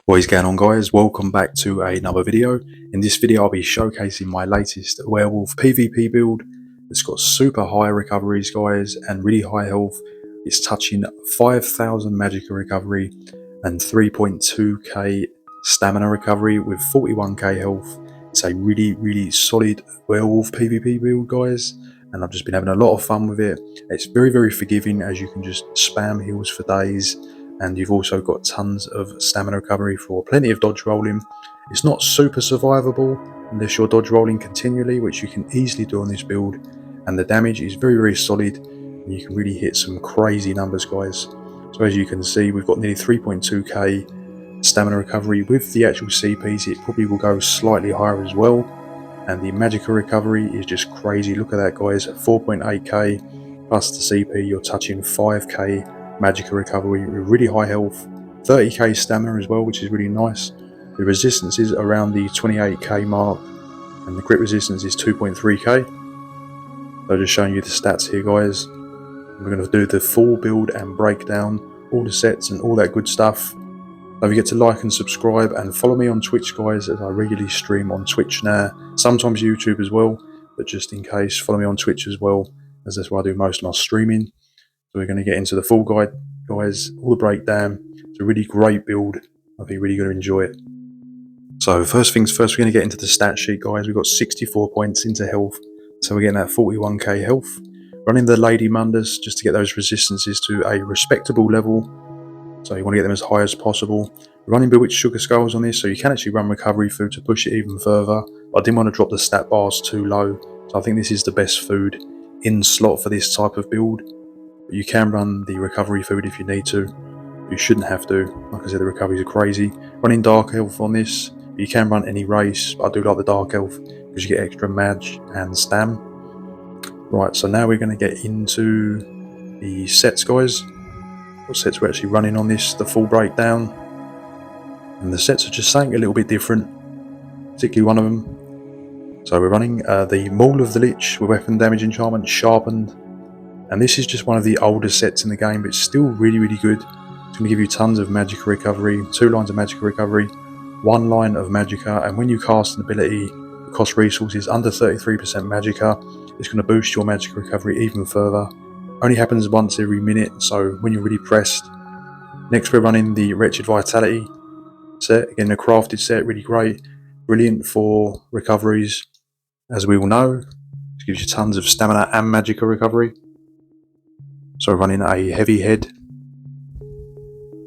What is going on, guys? Welcome back to another video. In this video I'll be showcasing my latest Werewolf PvP build. It's got super high recoveries, guys, and really high health. It's touching 5,000 magicka recovery and 3.2k stamina recovery with 41k health. It's a really solid Werewolf PvP build, guys, and I've just been having a lot of fun with it. It's very forgiving, as you can just spam heals for days, and you've also got tons of stamina recovery for plenty of dodge rolling. It's not super survivable unless you're dodge rolling continually, which you can easily do on this build, and the damage is very solid, and you can really hit some crazy numbers, guys. So as you can see, we've got nearly 3.2k stamina recovery. With the actual CPs it probably will go slightly higher as well, and the magicka recovery is just crazy. Look at that, guys, at 4.8k plus the CP you're touching 5k magicka recovery with really high health, 30k stamina as well, which is really nice. The resistance is around the 28k mark, and the crit resistance is 2.3k. So just showing you the stats here, guys. We're going to do the full build and break down all the sets and all that good stuff. Don't forget to like and subscribe, and follow me on Twitch, guys, as I regularly stream on Twitch now, sometimes YouTube as well, but just in case, follow me on Twitch as well, as that's where I do most of my streaming. So we're going to get into the full guide, guys, all the breakdown. It's a really great build. I think you're really going to enjoy it. So first things first, we're going to get into the stat sheet, guys. We've got 64 points into health, so we're getting that 41k health. Running the Lady Mundus just to get those resistances to a respectable level, so you want to get them as high as possible. Running Bewitched Sugar Skulls on this, so you can actually run recovery food to push it even further, but I didn't want to drop the stat bars too low, so I think this is the best food in slot for this type of build. But you can run the recovery food if you need to. You shouldn't have to. Like I said, the recoveries are crazy. Running Dark Elf on this. You can run any race, but I do like the Dark Elf because you get extra mag and stam. Right, so now we're going to get into the sets, guys. What sets we're actually running on this, the full breakdown. And the sets are just something a little bit different, particularly one of them. So we're running the Maul of the Lich with weapon damage enchantment sharpened. And this is just one of the older sets in the game, but it's still really good. It's going to give you tons of magicka recovery, 2 lines of magicka recovery, 1 line of magicka, and when you cast an ability that costs resources under 33% magicka, it's going to boost your magicka recovery even further. Only happens once every minute, so when you're really pressed. Next we're running the Wretched Vitality set, again a crafted set, really great, brilliant for recoveries, as we all know. It gives you tons of stamina and magicka recovery. So running a heavy head,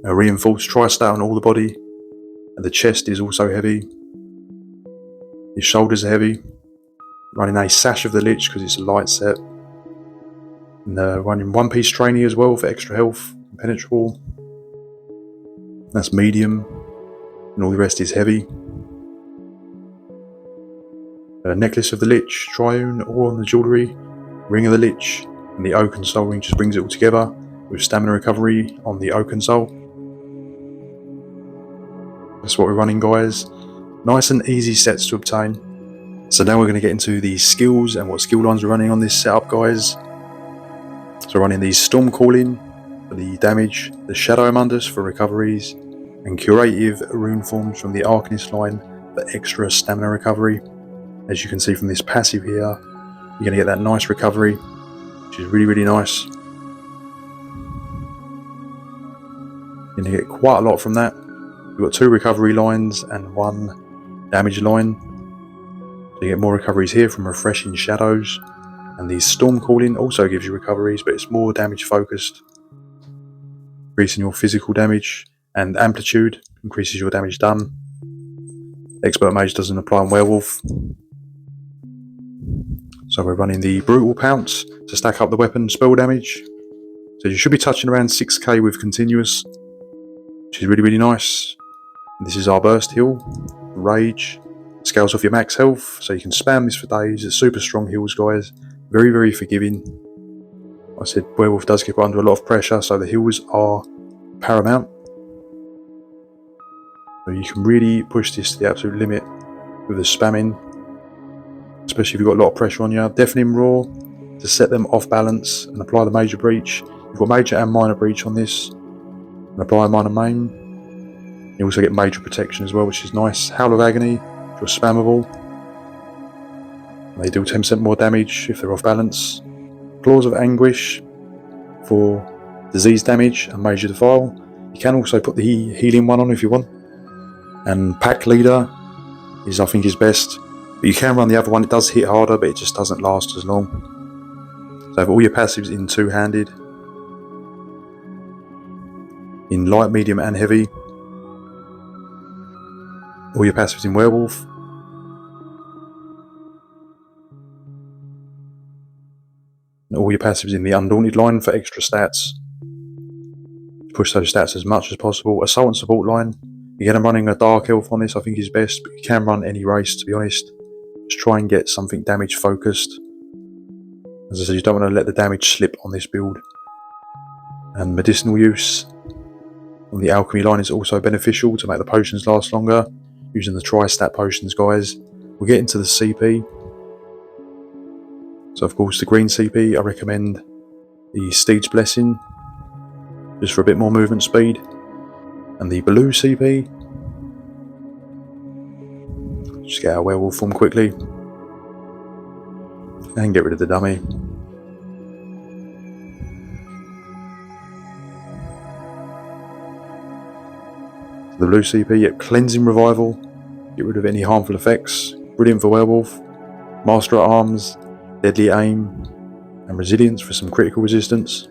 a reinforced tri-stat on all the body, and the chest is also heavy. Your shoulders are heavy. Running a Sash of the Lich because it's a light set. And running One Piece Trainee as well for extra health, impenetrable. That's medium, and all the rest is heavy. Necklace of the Lich, Triune, all on the jewellery. Ring of the Lich, and the Oaken Soul Ring just brings it all together with stamina recovery on the Oaken Soul. That's what we're running, guys. Nice and easy sets to obtain. So now we're going to get into the skills and what skill lines we're running on this setup, guys. So we're running the Storm Calling for the damage, the Shadow Mundus for recoveries, and Curative Rune Forms from the Arcanist line for extra stamina recovery. As you can see from this passive here, you're going to get that nice recovery, which is really nice. You're going to get quite a lot from that. You've got 2 recovery lines and 1 damage line. So you get more recoveries here from Refreshing Shadows. And the Storm Calling also gives you recoveries, but it's more damage focused, increasing your physical damage, and Amplitude increases your damage done. Expert Mage doesn't apply on Werewolf. So we're running the Brutal Pounce to stack up the weapon spell damage. So you should be touching around 6k with continuous, which is really nice. And this is our burst heal. Rage scales off your max health, so you can spam this for days. It's super strong heals, guys. Very forgiving. Like I said, Werewolf does get under a lot of pressure, so the heals are paramount. So you can really push this to the absolute limit with the spamming, especially if you've got a lot of pressure on you. Deafening Roar to set them off balance and apply the Major Breach. You've got Major and Minor Breach on this, and apply Minor Main. You also get major protection as well, which is nice. Howl of Agony, if you're spammable. They deal 10% more damage if they're off balance. Claws of Anguish for disease damage and major defile. You can also put the healing one on if you want. And Pack Leader is, I think, is best. But you can run the other one. It does hit harder, but it just doesn't last as long. So have all your passives in two-handed. In light, medium and heavy. All your passives in Werewolf. And all your passives in the Undaunted line for extra stats. Push those stats as much as possible. Assault and Support line. Again, I'm running a Dark Elf on this, I think is best, but you can run any race, to be honest. Just try and get something damage focused. As I said, you don't want to let the damage slip on this build. And medicinal use on the alchemy line is also beneficial to make the potions last longer, using the tri-stat potions, guys. We'll get into the CP. So of course the green CP, I recommend the Steed's Blessing, just for a bit more movement speed. And the blue CP, just get our werewolf form quickly and get rid of the dummy. The blue CP, yep, Cleansing Revival, get rid of any harmful effects, brilliant for werewolf. Master at Arms, Deadly Aim and Resilience for some critical resistance.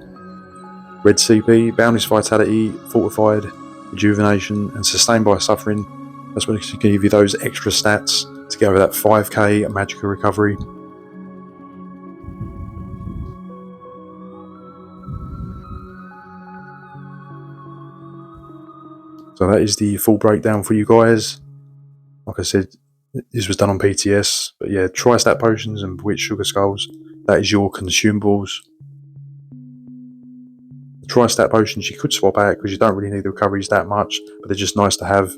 Red CP, Boundless Vitality, Fortified, Rejuvenation and Sustained by Suffering. That's what can give you those extra stats to get over that 5k magical recovery. So that is the full breakdown for you guys. Like I said, this was done on PTS, but yeah, Tri-Stat Potions and Bewitched Sugar Skulls, that is your consumables. The Tri-Stat Potions you could swap out because you don't really need the recoveries that much, but they're just nice to have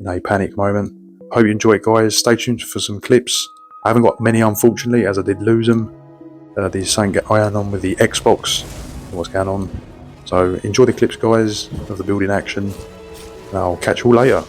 in a panic moment. Hope you enjoy it, guys. Stay tuned for some clips. I haven't got many, unfortunately, as I did lose them. There's something going on with the Xbox, what's going on. So enjoy the clips, guys, of the building action, and I'll catch you all later.